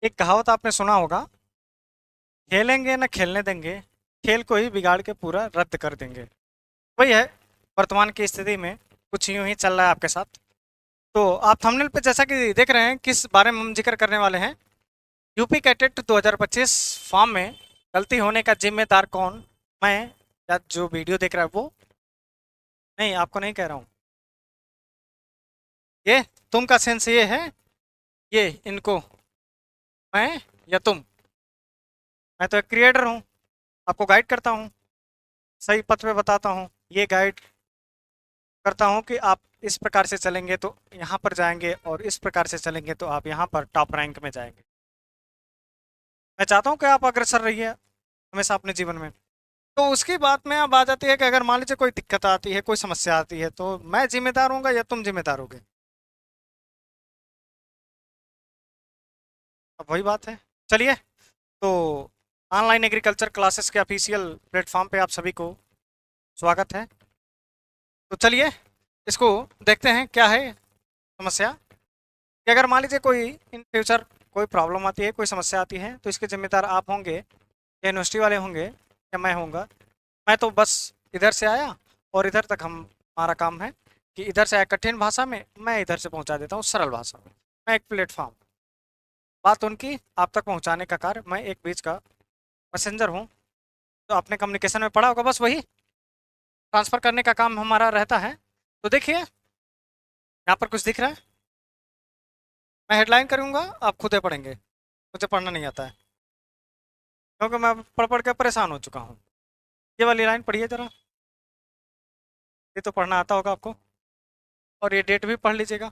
एक कहावत आपने सुना होगा, खेलेंगे न खेलने देंगे, खेल को ही बिगाड़ के पूरा रद्द कर देंगे। वही है वर्तमान की स्थिति में, कुछ यूं ही चल रहा है आपके साथ। तो आप थंबनेल पे जैसा कि देख रहे हैं किस बारे में हम जिक्र करने वाले हैं। यूपी कैडेट 2025 फॉर्म में गलती होने का जिम्मेदार कौन? मैं या जो वीडियो देख रहा है वो? नहीं, आपको नहीं कह रहा हूँ। ये तुम का सेंस ये है, ये इनको, मैं या तुम? मैं तो एक क्रिएटर हूँ, आपको गाइड करता हूँ, सही पथ पे बताता हूँ। ये गाइड करता हूँ कि आप इस प्रकार से चलेंगे तो यहाँ पर जाएंगे, और इस प्रकार से चलेंगे तो आप यहाँ पर टॉप रैंक में जाएंगे। मैं चाहता हूँ कि आप अग्रसर रहिए हमेशा अपने जीवन में। तो उसकी बात में अब आ जाती है कि अगर मान लीजिए कोई दिक्कत आती है, कोई समस्या आती है, तो मैं जिम्मेदार हूँगा या तुम जिम्मेदार होगे? अब वही बात है। चलिए, तो ऑनलाइन एग्रीकल्चर क्लासेस के ऑफिशियल प्लेटफॉर्म पे आप सभी को स्वागत है। तो चलिए, इसको देखते हैं क्या है समस्या। कि अगर मान लीजिए कोई इन फ्यूचर कोई प्रॉब्लम आती है, कोई समस्या आती है, तो इसके जिम्मेदार आप होंगे या यूनिवर्सिटी वाले होंगे या मैं होऊंगा? मैं तो बस इधर से आया और इधर तक हमारा काम है कि इधर से आया कठिन भाषा में, मैं इधर से पहुंचा देता हूँ सरल भाषा में। मैं एक प्लेटफॉर्म, बात उनकी आप तक पहुंचाने का कार्य, मैं एक बीच का मैसेंजर हूँ। तो आपने कम्युनिकेशन में पढ़ा होगा, बस वही ट्रांसफर करने का काम हमारा रहता है। तो देखिए, यहाँ पर कुछ दिख रहा है, मैं हेडलाइन करूँगा, आप खुद ही पढ़ेंगे, मुझे पढ़ना नहीं आता है क्योंकि मैं पढ़ पढ़ के परेशान हो चुका हूँ। ये वाली लाइन पढ़िए जरा, ये तो पढ़ना आता होगा आपको, और ये डेट भी पढ़ लीजिएगा।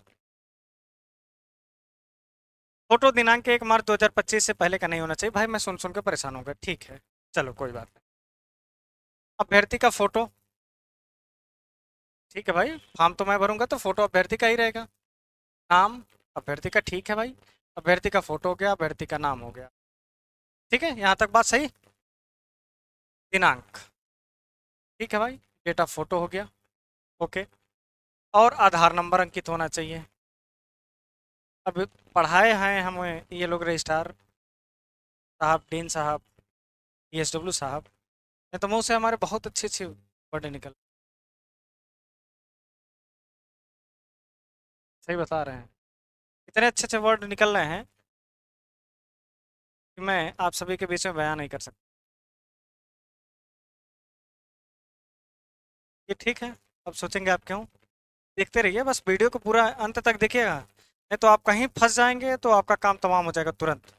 फोटो दिनांक 1 मार्च 2025 से पहले का नहीं होना चाहिए। भाई मैं सुन सुन के परेशान हो गया, ठीक है, चलो कोई बात नहीं। अभ्यर्थी का फोटो, ठीक है भाई, फॉर्म तो मैं भरूंगा तो फोटो अभ्यर्थी का ही रहेगा। नाम अभ्यर्थी का, ठीक है भाई, अभ्यर्थी का फोटो हो गया, अभ्यर्थी का नाम हो गया, ठीक है, यहाँ तक बात सही। दिनांक, ठीक है भाई, डेट ऑफ फोटो हो गया, ओके। और आधार नंबर अंकित होना चाहिए। अब पढ़ाए हैं हमें ये लोग रजिस्ट्रार साहब, डीन साहब, PSW साहब ने तो मुँह से हमारे बहुत अच्छे अच्छे वर्ड निकल, सही बता रहे हैं, इतने अच्छे अच्छे वर्ड निकल रहे हैं कि मैं आप सभी के बीच में बयान नहीं कर सकता। ये ठीक है, अब सोचेंगे आप क्यों। देखते रहिए, बस वीडियो को पूरा अंत तक देखिएगा, नहीं तो आप कहीं फंस जाएंगे तो आपका काम तमाम हो जाएगा तुरंत।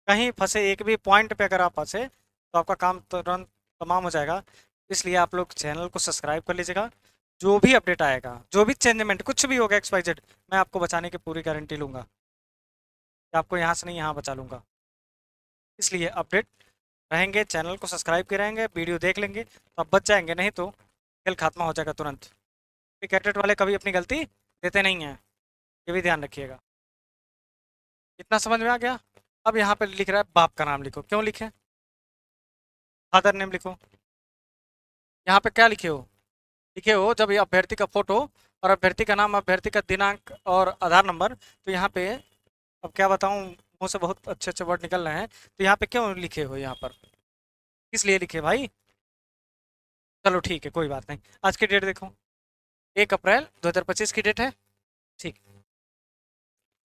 कहीं फंसे, एक भी पॉइंट पे अगर आप फंसे तो आपका काम तुरंत तमाम हो जाएगा। इसलिए आप लोग चैनल को सब्सक्राइब कर लीजिएगा। जो भी अपडेट आएगा, जो भी चेंजमेंट, कुछ भी होगा XYZ, मैं आपको बचाने की पूरी गारंटी लूंगा कि आपको यहाँ से नहीं यहाँ बचा लूंगा। इसलिए अपडेट रहेंगे, चैनल को सब्सक्राइब के रहेंगे, वीडियो देख लेंगे तो आप बच जाएंगे, नहीं तो खेल खात्मा हो जाएगा तुरंत। कैडेट वाले कभी अपनी गलती देते नहीं हैं, ये भी ध्यान रखिएगा। इतना समझ में आ गया? अब यहाँ पे लिख रहा है बाप का नाम लिखो, क्यों लिखे? फादर नेम लिखो। यहाँ पे क्या लिखे हो? लिखे हो जब ये अभ्यर्थी का फोटो और अभ्यर्थी का नाम, अभ्यर्थी का दिनांक और आधार नंबर, तो यहाँ पे अब क्या बताऊँ, मुँह से बहुत अच्छे अच्छे वर्ड निकल रहे हैं, तो यहाँ पे क्यों लिखे हो? यहाँ पर किस लिए लिखे भाई? चलो ठीक है, कोई बात नहीं। आज की डेट देखो, 1 अप्रैल 2025 की डेट है, ठीक।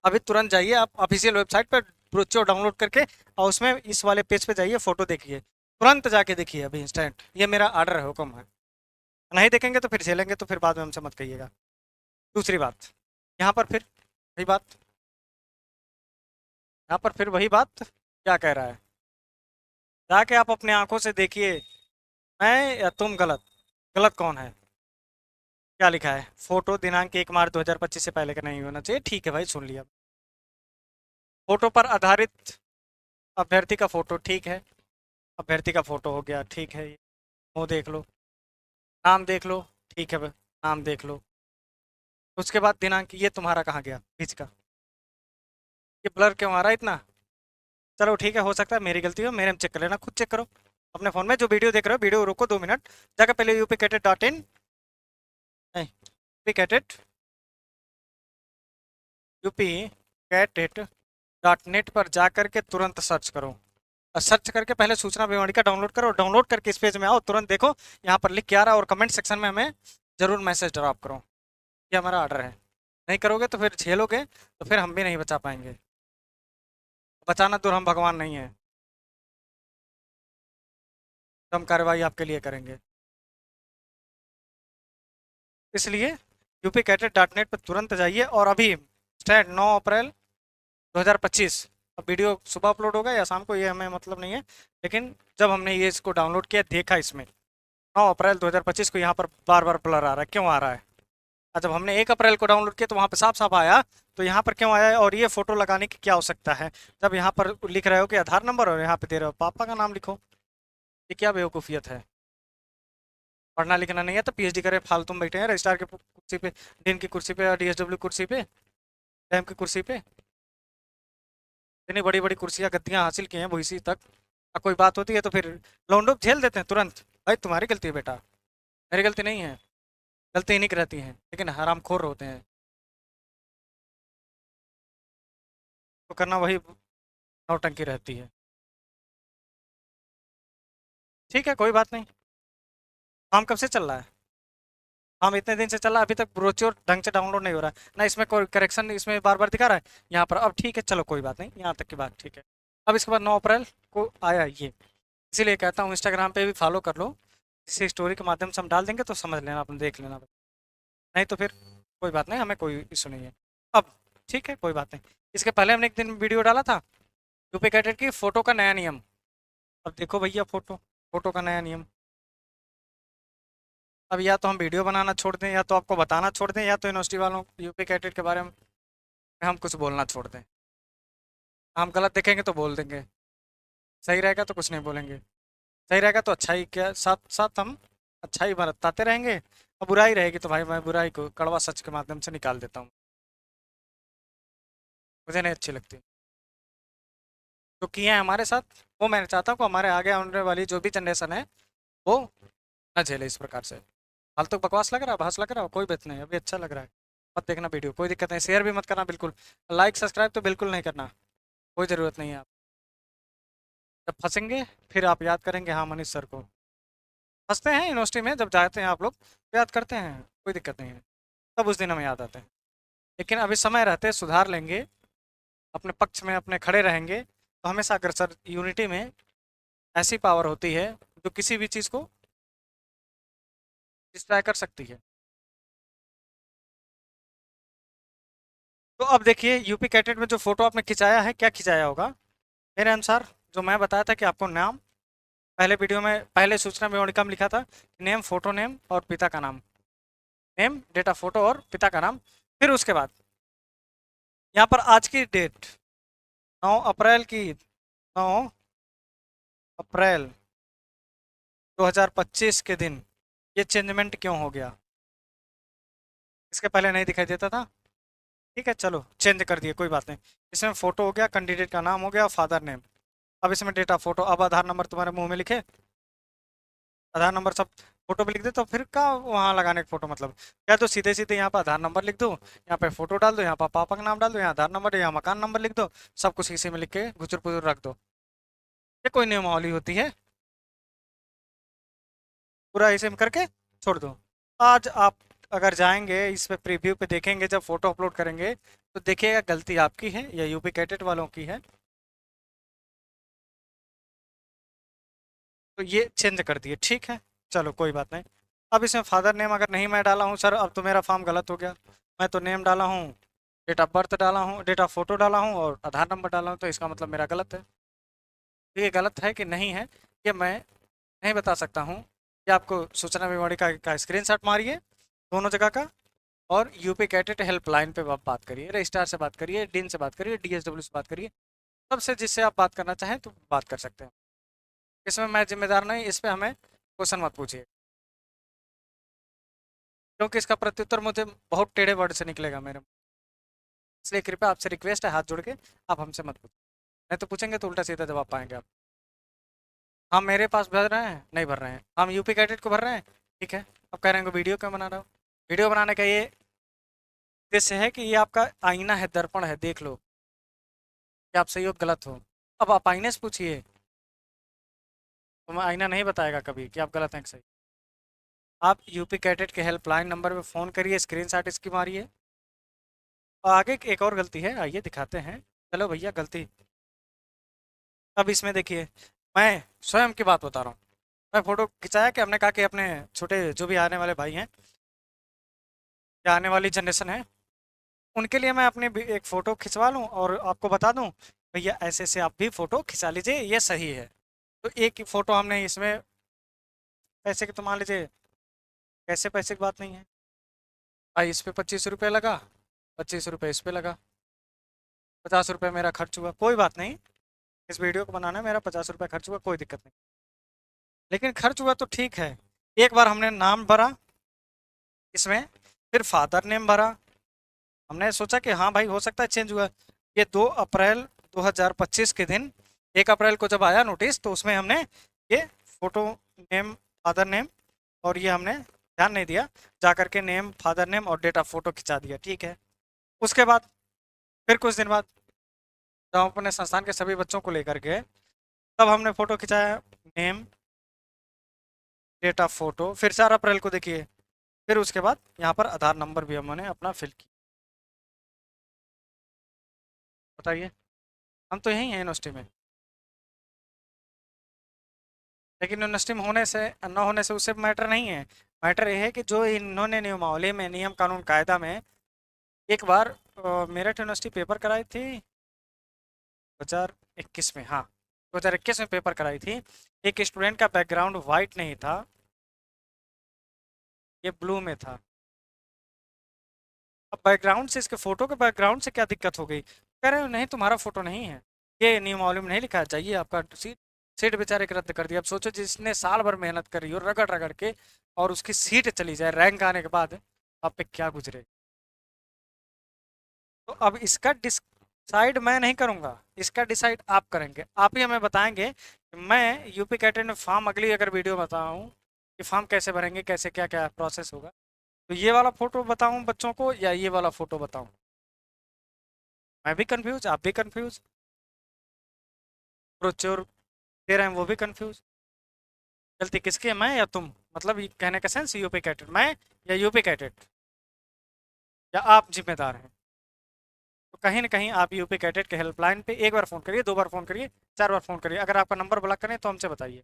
अभी तुरंत जाइए आप ऑफिशियल वेबसाइट पर, ब्रोचर डाउनलोड करके, और उसमें इस वाले पेज पे जाइए, फोटो देखिए, तुरंत जाके देखिए, अभी इंस्टेंट। ये मेरा ऑर्डर है, हुक्म है। नहीं देखेंगे तो फिर झेलेंगे, तो फिर बाद में हमसे मत कहिएगा। दूसरी बात, यहाँ पर फिर वही बात, यहाँ पर फिर वही बात क्या कह रहा है, जाके आप अपने आंखों से देखिए। मैं या तुम गलत? गलत कौन है? क्या लिखा है? फोटो दिनांक 1 मार्च 2025 से पहले का नहीं होना चाहिए, ठीक है भाई, सुन लिया। फोटो पर आधारित अभ्यर्थी का फोटो, ठीक है, अभ्यर्थी का फोटो हो गया, ठीक है। मुँह देख लो, नाम देख लो, ठीक है भाई, नाम देख लो। उसके बाद दिनांक, ये तुम्हारा कहाँ गया बीच का? ये ब्लर क्यों आ रहा है इतना? चलो ठीक है, हो सकता है मेरी गलती हो, मेरे में चेक कर लेना, खुद चेक करो अपने फ़ोन में। जो वीडियो देख रहे हो, वीडियो रोको 2 मिनट, जाकर पहले upcatet.in, नहीं, upcatet, upcatet डॉट नेट पर जा करके तुरंत सर्च करो, और सर्च करके पहले सूचना विवरणिका डाउनलोड करो, डाउनलोड करके इस पेज में आओ, तुरंत देखो यहाँ पर लिख के आ रहा है, और कमेंट सेक्शन में हमें ज़रूर मैसेज ड्रॉप करो, ये हमारा ऑर्डर है। नहीं करोगे तो फिर झेलोगे, तो फिर हम भी नहीं बचा पाएंगे। बचाना दूर, हम भगवान नहीं है, तो हम कार्रवाई आपके लिए करेंगे। इसलिए upcadet.net पर तुरंत जाइए, और अभी स्टार्ट 9 अप्रैल 2025, अब वीडियो सुबह अपलोड होगा या शाम को, ये हमें मतलब नहीं है, लेकिन जब हमने ये इसको डाउनलोड किया देखा, इसमें 9 अप्रैल 2025 को यहाँ पर बार बार ब्लर आ रहा है, क्यों आ रहा है? जब हमने 1 अप्रैल को डाउनलोड किया तो वहाँ पे साफ साफ आया, तो यहाँ पर क्यों आया है? और ये फोटो लगाने की क्या आवश्यकता है, जब यहाँ पर लिख रहे हो कि आधार नंबर, और यहाँ पे दे रहे हो पापा का नाम लिखो, ये क्या बेवकूफ़ियत है? पढ़ना लिखना नहीं है तो पीएचडी करे फालतू में बैठे हैं रजिस्ट्रार की कुर्सी पे, डीन की कुर्सी पे, और डीएसडब्ल्यू कुर्सी पे, डैम की कुर्सी पे, इतनी बड़ी बड़ी कुर्सियाँ गद्दियाँ हासिल की हैं भूसी तक। अब कोई बात होती है तो फिर लौंडो झेल देते हैं तुरंत, भाई तुम्हारी गलती है बेटा, मेरी गलती नहीं है, गलती इन्हीं की रहती हैं, लेकिन हरामखोर होते हैं, तो करना वही नौटंकी रहती है। ठीक है, कोई बात नहीं। काम कब से चल रहा है? हम इतने दिन से चल रहा है, अभी तक ब्रोचर ढंग से डाउनलोड नहीं हो रहा है ना, इसमें कोई करेक्शन इसमें बार बार दिखा रहा है यहाँ पर। अब ठीक है, चलो कोई बात नहीं, यहाँ तक की बात ठीक है। अब इसके बाद 9 अप्रैल को आया ये, इसीलिए कहता हूँ इंस्टाग्राम पे भी फॉलो कर लो, इसी स्टोरी के माध्यम से हम डाल देंगे तो समझ लेना, अपन देख लेना, नहीं तो फिर कोई बात नहीं, हमें कोई इशू नहीं है। अब ठीक है, कोई बात नहीं। इसके पहले हमने एक दिन वीडियो डाला था डुप्लीकेटेड की फ़ोटो का नया नियम। अब देखो भैया, फ़ोटो फ़ोटो का नया नियम। अब या तो हम वीडियो बनाना छोड़ दें, या तो आपको बताना छोड़ दें, या तो यूनिवर्सिटी वालों यूपी कैटेड के बारे में हम कुछ बोलना छोड़ दें। हम गलत देखेंगे तो बोल देंगे, सही रहेगा तो कुछ नहीं बोलेंगे, सही रहेगा तो अच्छाई के साथ साथ हम अच्छाई बरताते रहेंगे, और बुराई रहेगी तो भाई मैं बुराई को कड़वा सच के माध्यम से निकाल देता हूँ, मुझे नहीं अच्छी लगती। जो किए हैं हमारे साथ, वो मैं चाहता हूँ कि हमारे आगे आने वाली जो भी जनरेशन है वो न झेले इस प्रकार से। हाल तक बकवास लग रहा है, बहस लग रहा है, कोई बात नहीं, अभी अच्छा लग रहा है। मत देखना वीडियो, कोई दिक्कत नहीं, शेयर भी मत करना बिल्कुल, लाइक सब्सक्राइब तो बिल्कुल नहीं करना, कोई ज़रूरत नहीं है। आप जब फंसेंगे फिर आप याद करेंगे, हाँ मनीष सर को। फंसते हैं यूनिवर्सिटी में जब जाते हैं आप लोग, तो याद करते हैं, कोई दिक्कत नहीं है, तब उस दिन हमें याद आते हैं। लेकिन अभी समय रहते सुधार लेंगे, अपने पक्ष में अपने खड़े रहेंगे, तो हमेशा अग्रसर यूनिटी में ऐसी पावर होती है जो किसी भी चीज़ को डिस्ट्रैय कर सकती है। तो अब देखिए यूपी कैटेट में जो फोटो आपने खिंचाया है, क्या खिंचाया होगा? मेरे अनुसार जो मैं बताया था कि आपको नाम, पहले वीडियो में पहले सूचना विवरणिका में लिखा था नेम, फोटो नेम और पिता का नाम, नेम, डेटा, फोटो और पिता का नाम। फिर उसके बाद यहाँ पर आज की डेट 9 अप्रैल की, 9 अप्रैल 2025 के दिन ये चेंजमेंट क्यों हो गया? इसके पहले नहीं दिखाई देता था, ठीक है चलो चेंज कर दिए, कोई बात नहीं। इसमें फोटो हो गया, कैंडिडेट का नाम हो गया, फादर नेम, अब इसमें डेटा, फोटो, अब आधार नंबर तुम्हारे मुंह में लिखे, आधार नंबर सब फोटो पे लिख दे, तो फिर क्या वहाँ लगाने का फोटो मतलब? या तो सीधे सीधे यहाँ पर आधार नंबर लिख दो, यहाँ पे फोटो डाल दो, यहाँ पर पापा का नाम डाल दो, यहाँ आधार नंबर, यहाँ मकान नंबर लिख दो, सब कुछ इसी में लिख के घुचुर पुचुर रख दो, ये कोई नियमावली होती है? पूरा इसे में करके छोड़ दो। आज आप अगर जाएंगे इस पे प्रीव्यू पे देखेंगे, जब फोटो अपलोड करेंगे तो देखिएगा गलती आपकी है या यूपी कैटेट वालों की है, तो ये चेंज कर दिए, ठीक है चलो कोई बात नहीं। अब इसमें फादर नेम अगर नहीं मैं डाला हूँ सर, अब तो मेरा फॉर्म गलत हो गया, मैं तो नेम डाला हूँ, डेट ऑफ बर्थ डाला हूँ, डेट ऑफ फोटो डाला हूँ और आधार नंबर डाला हूँ, तो इसका मतलब मेरा गलत है। तो ये गलत है कि नहीं है, ये मैं नहीं बता सकता हूँ। ये आपको सूचना विवरणिका का स्क्रीनशॉट मारिए दोनों जगह का, और यूपी कैटेट हेल्पलाइन पे आप बात करिए, रजिस्ट्रार से बात करिए, डीन से बात करिए, डीएसडब्ल्यू से बात करिए, सबसे जिससे आप बात करना चाहें तो बात कर सकते हैं। इसमें मैं जिम्मेदार नहीं, इस पर हमें क्वेश्चन मत पूछिए, क्योंकि इसका प्रत्युत्तर मुझे बहुत टेढ़े वर्ड से निकलेगा मेरे मुंह। इसलिए कृपया आपसे रिक्वेस्ट है, हाथ जोड़ के आप हमसे मत पूछिए, नहीं तो पूछेंगे तो उल्टा सीधा जवाब पाएंगे आप। हम मेरे पास भर रहे हैं, नहीं भर रहे हैं, हम यूपी कैडेट को भर रहे हैं, ठीक है। अब कह रहे हैं वीडियो क्यों बना रहा हूँ? वीडियो बनाने का ये उद्देश्य है कि ये आपका आईना है, दर्पण है, देख लो कि आप सही हो गलत हो। अब आप आईने से पूछिए, तो मैं आईना नहीं बताएगा कभी कि आप गलत हैं कि सही। आप यूपी कैडेट के हेल्पलाइन नंबर पे फ़ोन करिए, स्क्रीनशॉट इसकी मारिए। और आगे एक और गलती है, आइए दिखाते हैं। चलो भैया गलती। अब इसमें देखिए, मैं स्वयं की बात बता रहा हूँ। मैं फ़ोटो खिंचाया कि हमने कहा कि अपने छोटे जो भी आने वाले भाई हैं या आने वाली जनरेशन है, उनके लिए मैं अपनी भी एक फ़ोटो खिंचवा लूँ और आपको बता दूँ, भैया ऐसे ऐसे आप भी फ़ोटो खिंचा लीजिए, ये सही है। तो एक फ़ोटो हमने इसमें पैसे की तो मान लीजिए, कैसे पैसे की बात नहीं है भाई, इस पे 25 रुपये लगा, 25 रुपये इस पे लगा, 50 रुपये मेरा खर्च हुआ, कोई बात नहीं। इस वीडियो को बनाने में मेरा 50 रुपये खर्च हुआ, कोई दिक्कत नहीं। लेकिन खर्च हुआ तो ठीक है, एक बार हमने नाम भरा इसमें, फिर फादर नेम भरा। हमने सोचा कि हाँ भाई हो सकता है चेंज हुआ। ये 2 अप्रैल 2025 के दिन, 1 अप्रैल को जब आया नोटिस, तो उसमें हमने ये फोटो नेम, फादर नेम, और ये हमने ध्यान नहीं दिया, जा करके नेम, फादर नेम और डेट ऑफ फोटो खिंचा दिया, ठीक है। उसके बाद फिर कुछ दिन बाद जब हम अपने संस्थान के सभी बच्चों को लेकर गए, तब हमने फोटो खिंचाया, नेम, डेट ऑफ फोटो, फिर 4 अप्रैल को देखिए। फिर उसके बाद यहाँ पर आधार नंबर भी हमने अपना फिल किया। बताइए, हम तो यहीं हैं यूनिवर्सिटी में। लेकिन यूनिवर्सिटी में होने से न होने से उससे मैटर नहीं है। मैटर ये है कि जो इन्होंने नियमावली में, नियम कानून कायदा में, एक बार मेरठ यूनिवर्सिटी पेपर कराई थी 2021 में, हाँ 2021 में पेपर कराई थी। एक स्टूडेंट का बैकग्राउंड वाइट नहीं था, ये ब्लू में था। अब बैकग्राउंड से, इसके फोटो के बैकग्राउंड से क्या दिक्कत हो गई? कह रहे हो नहीं तुम्हारा फोटो नहीं है, ये नियमावली में नहीं लिखा है, चाहिए आपका सीट। सीट बेचारे के रद्द कर दिया। अब सोचो जिसने साल भर मेहनत करी हो रगड़ रगड़ के, और उसकी सीट चली जाए रैंक आने के बाद, आप पे क्या गुजरे। तो अब इसका डिसाइड मैं नहीं करूंगा, इसका डिसाइड आप करेंगे। आप ही हमें बताएंगे कि मैं यूपी कैटेट में फॉर्म, अगली अगर वीडियो बताऊं कि फॉर्म कैसे भरेंगे, कैसे क्या क्या प्रोसेस होगा, तो ये वाला फोटो बताऊं बच्चों को या ये वाला फोटो बताऊं? मैं भी कंफ्यूज, आप भी कंफ्यूज, प्रोच्योर दे रहे हैं वो भी कंफ्यूज। गलती किसकी है, मैं या तुम? मतलब ये कहने का सेंस, यूपी कैडेट मैं या यूपी कैडेट, या आप जिम्मेदार हैं? तो कहीं ना कहीं आप यूपी कैडेट के हेल्पलाइन पे एक बार फ़ोन करिए, 2 बार फ़ोन करिए, 4 बार फ़ोन करिए। अगर आपका नंबर ब्लॉक करें तो हमसे बताइए।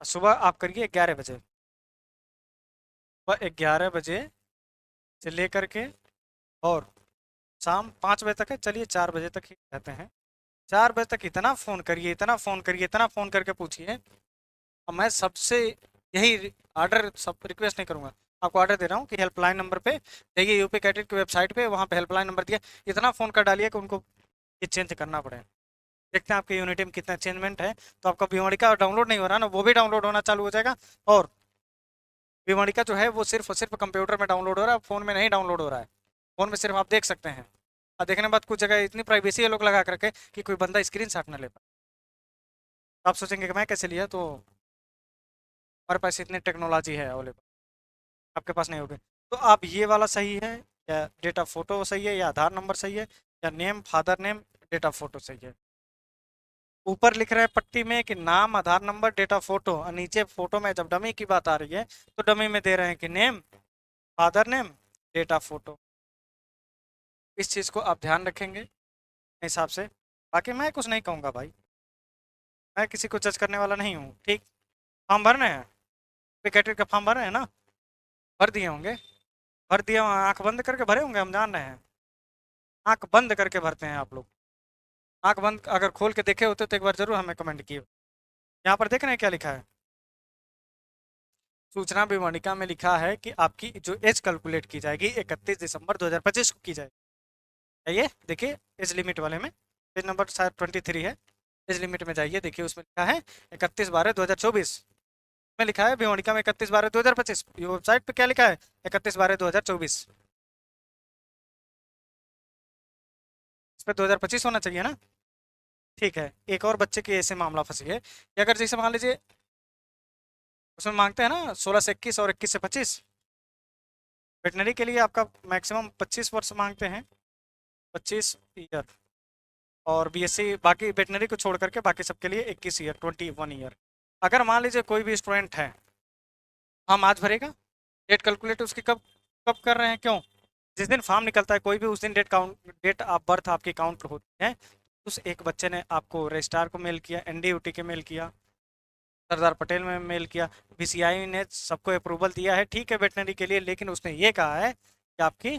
सुबह आप करिए 11 बजे, सुबह 11 बजे से लेकर के और शाम 5 बजे तक है, चलिए 4 बजे तक ही रहते हैं। 4 बजे तक इतना फ़ोन करिए, इतना फ़ोन करिए, इतना फ़ोन करके पूछिए। अब मैं सबसे यही ऑर्डर, सब रिक्वेस्ट नहीं करूँगा, आपको ऑर्डर दे रहा हूँ कि हेल्पलाइन नंबर पे जाइए, यूपी कैडेट की वेबसाइट पे, वहाँ पे हेल्पलाइन नंबर दिया, इतना फ़ोन कर डालिए कि उनको ये चेंज करना पड़े। देखते हैं आपके यूनिटी में कितना चेंजमेंट है। तो आपका बीमारिका डाउनलोड नहीं हो रहा ना, वो भी डाउनलोड होना चालू हो जाएगा। और बीमारिका जो है वो सिर्फ और सिर्फ कंप्यूटर में डाउनलोड हो रहा है, फ़ोन में नहीं डाउनलोड हो रहा है। फ़ोन में सिर्फ आप देख सकते हैं, और देखने के बाद कुछ जगह इतनी प्राइवेसी ये लोग लगा कर रखे कि कोई बंदा स्क्रीन शॉट ना ले पाए। आप सोचेंगे कि मैं कैसे लिया, तो हमारे पास इतनी टेक्नोलॉजी है अवेलेबल, आपके पास नहीं होगी। तो आप ये वाला सही है, या डेट ऑफ फोटो सही है, या आधार नंबर सही है, या name, father name, date of photo सही है? ऊपर लिख रहे हैं पट्टी में कि नाम, आधार नंबर, डेट ऑफ फोटो, और नीचे फोटो में जब डमी की बात आ रही है तो डमी में दे रहे हैं कि name, father name, date of photo. इस चीज़ को आप ध्यान रखेंगे हिसाब से। बाकी मैं कुछ नहीं कहूँगा भाई, मैं किसी को जज करने वाला नहीं हूँ, ठीक। फॉर्म भरने हैं, कैटेगरी का फॉर्म भर रहे हैं ना? भर दिए होंगे, भर दिए, आंख बंद करके भरे होंगे, हम जान रहे हैं। आंख बंद करके भरते हैं आप लोग। आंख बंद अगर खोल के देखे होते तो एक बार जरूर हमें कमेंट किए। यहाँ पर देख रहे हैं क्या लिखा है? सूचना विवरणिका में लिखा है कि आपकी जो एज कैलकुलेट की जाएगी 31 दिसंबर 2025 को की जाएगी। ये देखिए एज लिमिट वाले में, पेज नंबर शायद 23 है, एज लिमिट में जाइए, देखिए उसमें लिखा है 31/12/2024 में लिखा है विवरणिका में 31/12/2025। वेबसाइट पे क्या लिखा है? 31/12/2024। इस पर 2025 होना चाहिए ना? ठीक है। एक और बच्चे की ऐसे मामला फंसी है कि अगर जैसे मान लीजिए उसमें मांगते हैं ना 16 से 21 और 21 से 25, वेटनरी के लिए आपका मैक्सिमम 25 वर्ष मांगते हैं, 25 ईयर, और बीएससी बाकी वेटनरी को छोड़ करके बाकी सबके लिए 21 ईयर, 21 ईयर। अगर मान लीजिए कोई भी स्टूडेंट है, हम आज भरेगा, डेट कैलकुलेट उसकी कब कब कर रहे हैं, क्यों? जिस दिन फॉर्म निकलता है कोई भी, उस दिन डेट ऑफ बर्थ आपकी काउंट होती है। उस एक बच्चे ने आपको रजिस्ट्रार को मेल किया, एनडीयूटी के मेल किया, सरदार पटेल में मेल किया, बीसीआई ने सबको अप्रूवल दिया है, ठीक है वेटनरी के लिए, लेकिन उसने ये कहा है कि आपकी,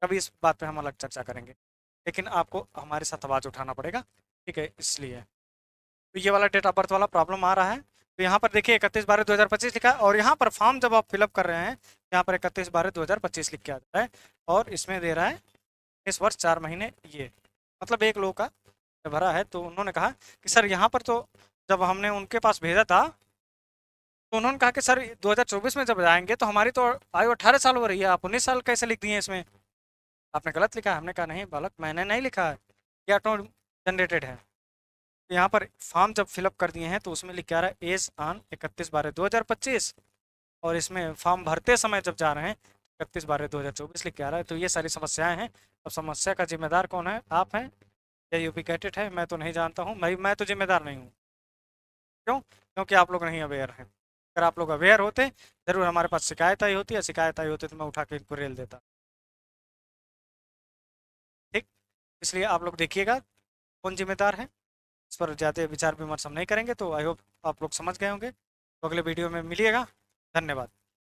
कभी इस बात पे हम अलग चर्चा करेंगे, लेकिन आपको हमारे साथ आवाज़ उठाना पड़ेगा, ठीक है? इसलिए तो ये वाला डेट ऑफ बर्थ वाला प्रॉब्लम आ रहा है। तो यहाँ पर देखिए 31/12/2025 लिखा है, और यहाँ पर फॉर्म जब आप फिलअप कर रहे हैं, यहाँ पर 31/12/2025 लिख के आ रहा है, और इसमें दे रहा है इस वर्ष 4 महीने, ये मतलब एक लोग का भरा है। तो उन्होंने कहा कि सर यहाँ पर तो जब हमने उनके पास भेजा था, तो उन्होंने कहा कि सर 2024 में जब जाएंगे तो हमारी तो आयु 18 साल हो रही है, आप 19 साल कैसे लिख दिए इसमें, आपने गलत लिखा है। हमने कहा नहीं बालक, मैंने नहीं लिखा है, ये ऑटो जनरेटेड है। यहाँ पर फॉर्म जब फिलअप कर दिए हैं तो उसमें लिखा रहा है एज ऑन 31/12/2025, और इसमें फॉर्म भरते समय जब जा रहे हैं 31/12/2024 लिख के आ रहा है। तो ये सारी समस्याएं हैं। अब समस्या का जिम्मेदार कौन है? आप हैं या यूपी कैडेट है? मैं तो नहीं जानता हूँ, मैं तो जिम्मेदार नहीं हूँ। क्यों? क्योंकि आप लोग नहीं अवेयर हैं। अगर आप लोग अवेयर होते, जरूर हमारे पास शिकायत आई होती है, शिकायत आई होती तो मैं उठा के इनको रेल देता, ठीक? इसलिए आप लोग देखिएगा कौन जिम्मेदार है, इस पर ज़्यादा विचार विमर्श हम नहीं करेंगे। तो आई होप आप लोग समझ गए होंगे। तो अगले वीडियो में मिलिएगा। धन्यवाद।